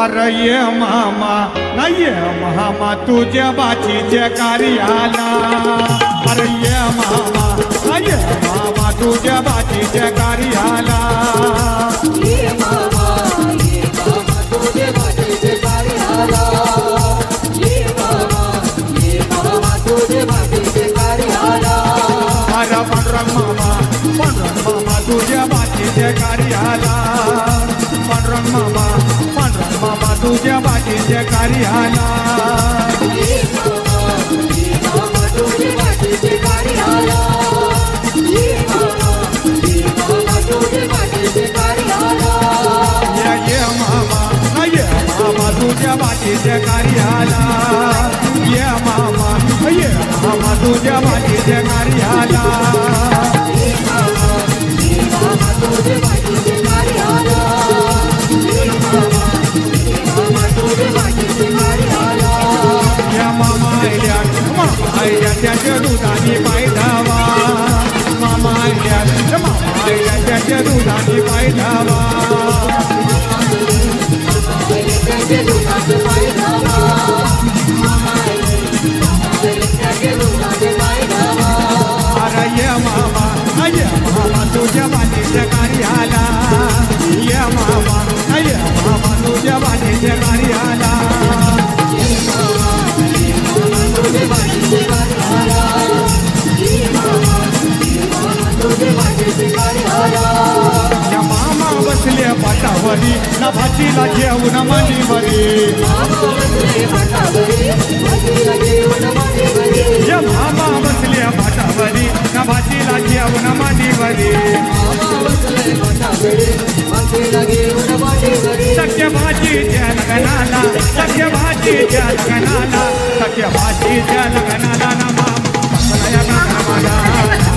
अरे ये मामा नाही मामा तुझ्या बाचीच्या कार्याला अरे ये मामा नाही मामा तुझ्या बाचीच्या कार्याला ये मामा तुझे बाचीच्या कार्याला ये मामा तुझे बाचीच्या कार्याला अरे पांडुरंग मामा तुझ्या बाचीच्या कार्याला पांडुरंग मामा तुझ्या बाचीच्या कार्याला ये मामा तुझे बाचीच्या कार्याला ये मामा तुझे बाचीच्या कार्याला ये मामा तुझ्या बाचीच्या कार्याला ये मामा तुझ्या बाचीच्या कार्याला ये मामा तुझे बाचीच्या कार्याला ये मामा तुझे बाचीच्या कार्याला या मामा आयल्या त्याच्या दुधाने पाय धावा मामा आयल्या त्याच्या दुधाने पाय धावा अरे ये मामा तुझ्या बाचीच्या कार्याला ये मामा तुझ्या बाचीच्या कार्याला या मामा बसले पाटावरी ना भाचीला जेवण मांडीवरी या मामा बसले पाटावरी ना भाचीला जेवण मांडीवरी सख्य भाजीच्या लग्नाला सख्य भाजीच्या लग्नाला सख्य भाजीच्या लग्नाला ना मामा बसला या गावाला